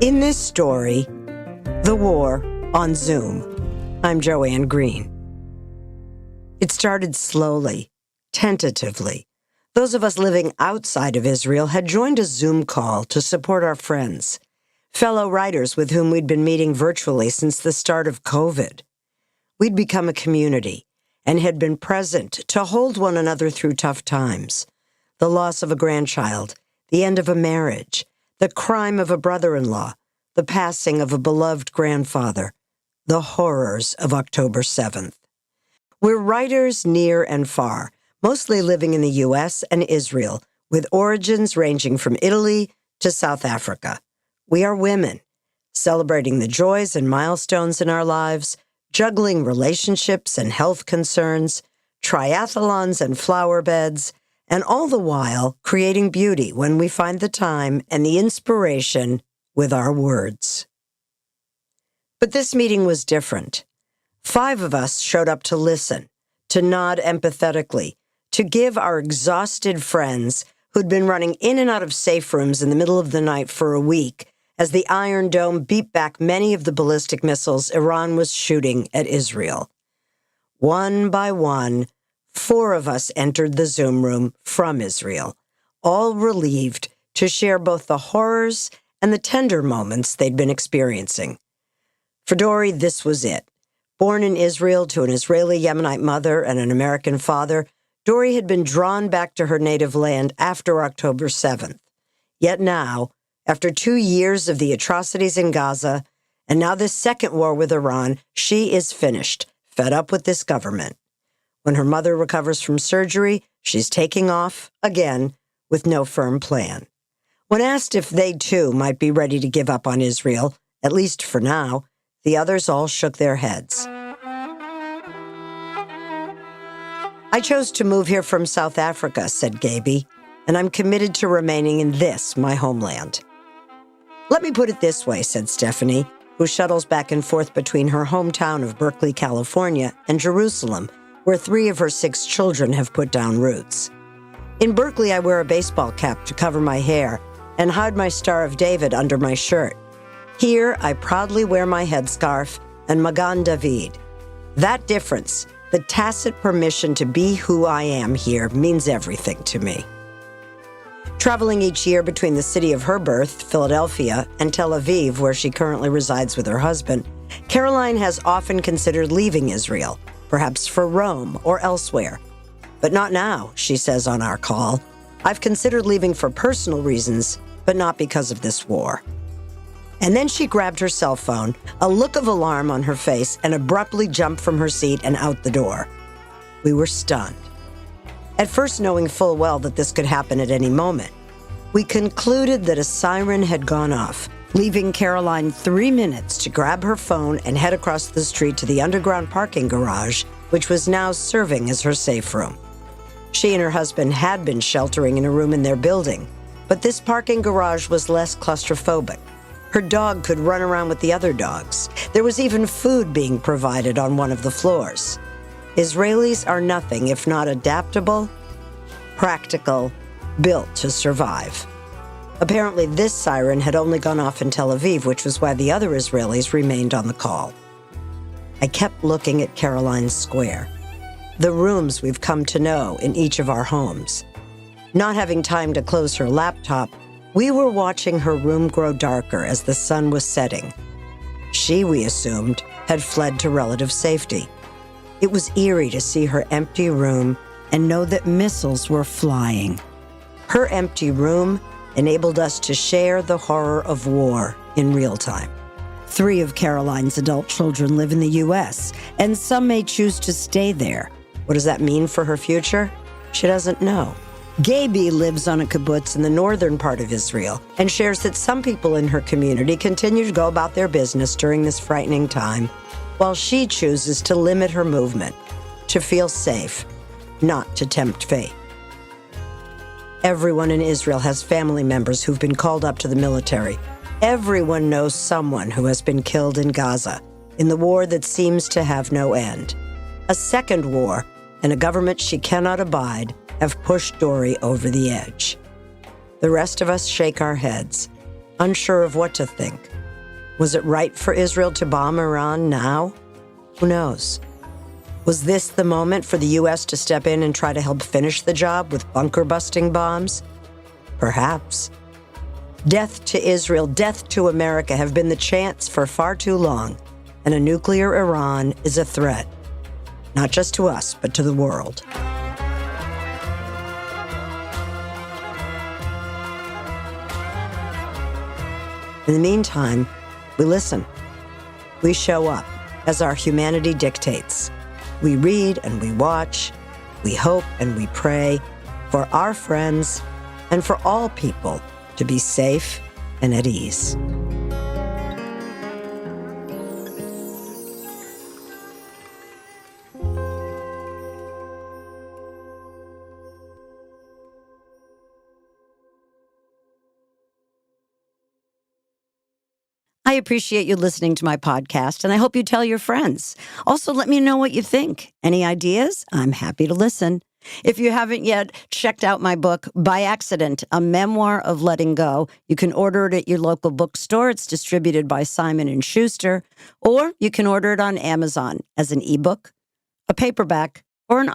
In this story, The War on Zoom, I'm Joanne Green. It started slowly, tentatively. Those of us living outside of Israel had joined a Zoom call to support our friends, fellow writers with whom we'd been meeting virtually since the start of COVID. We'd become a community and had been present to hold one another through tough times. The loss of a grandchild, the end of a marriage, the crime of a brother-in-law, the passing of a beloved grandfather, the horrors of October 7th. We're writers near and far, mostly living in the U.S. and Israel, with origins ranging from Italy to South Africa. We are women, celebrating the joys and milestones in our lives, juggling relationships and health concerns, triathalons and flower beds, and all the while creating beauty when we find the time and the inspiration with our words. But this meeting was different. 5 of us showed up to listen, to nod empathetically, to give our exhausted friends who'd been running in and out of safe rooms in the middle of the night for a week as the Iron Dome beat back many of the ballistic missiles Iran was shooting at Israel. One by one, 4 of us entered the Zoom room from Israel, all relieved to share both the horrors and the tender moments they'd been experiencing. For Dori, this was it. Born in Israel to an Israeli Yemenite mother and an American father, Dori had been drawn back to her native land after October 7th. Yet now, after 2 years of the atrocities in Gaza, and now this second war with Iran, she is finished, fed up with this government. When her mother recovers from surgery, she's taking off, again, with no firm plan. When asked if they too might be ready to give up on Israel, at least for now, the others all shook their heads. I chose to move here from South Africa, said Gaby, and I'm committed to remaining in this, my homeland. Let me put it this way, said Stephanie, who shuttles back and forth between her hometown of Berkeley, California, and Jerusalem, where 3 of her 6 children have put down roots. In Berkeley, I wear a baseball cap to cover my hair and hide my Star of David under my shirt. Here, I proudly wear my headscarf and Magan David. That difference, the tacit permission to be who I am here, means everything to me. Traveling each year between the city of her birth, Philadelphia, and Tel Aviv, where she currently resides with her husband, Caroline has often considered leaving Israel, perhaps for Rome or elsewhere. But not now, she says on our call. I've considered leaving for personal reasons, but not because of this war. And then she grabbed her cell phone, a look of alarm on her face, and abruptly jumped from her seat and out the door. We were stunned. At first, knowing full well that this could happen at any moment, we concluded that a siren had gone off, leaving Caroline 3 minutes to grab her phone and head across the street to the underground parking garage, which was now serving as her safe room. She and her husband had been sheltering in a room in their building, but this parking garage was less claustrophobic. Her dog could run around with the other dogs. There was even food being provided on one of the floors. Israelis are nothing if not adaptable, practical, built to survive. Apparently, this siren had only gone off in Tel Aviv, which was why the other Israelis remained on the call. I kept looking at Caroline's square, the rooms we've come to know in each of our homes. Not having time to close her laptop, we were watching her room grow darker as the sun was setting. She, we assumed, had fled to relative safety. It was eerie to see her empty room and know that missiles were flying. Her empty room enabled us to share the horror of war in real time. 3 of Caroline's adult children live in the U.S., and some may choose to stay there. What does that mean for her future? She doesn't know. Gaby lives on a kibbutz in the northern part of Israel and shares that some people in her community continue to go about their business during this frightening time, while she chooses to limit her movement, to feel safe, not to tempt fate. Everyone in Israel has family members who've been called up to the military. Everyone knows someone who has been killed in Gaza, in the war that seems to have no end. A second war, and a government she cannot abide, have pushed Dori over the edge. The rest of us shake our heads, unsure of what to think. Was it right for Israel to bomb Iran now? Who knows? Was this the moment for the U.S. to step in and try to help finish the job with bunker-busting bombs? Perhaps. Death to Israel, death to America have been the chants for far too long, and a nuclear Iran is a threat, not just to us, but to the world. In the meantime, we listen. We show up as our humanity dictates. We read and we watch. We hope and we pray for our friends and for all people to be safe and at ease. I appreciate you listening to my podcast, and I hope you tell your friends. Also, let me know what you think. Any ideas? I'm happy to listen. If you haven't yet checked out my book, By Accident, A Memoir of Letting Go, you can order it at your local bookstore. It's distributed by Simon & Schuster, or you can order it on Amazon as an ebook, a paperback, or an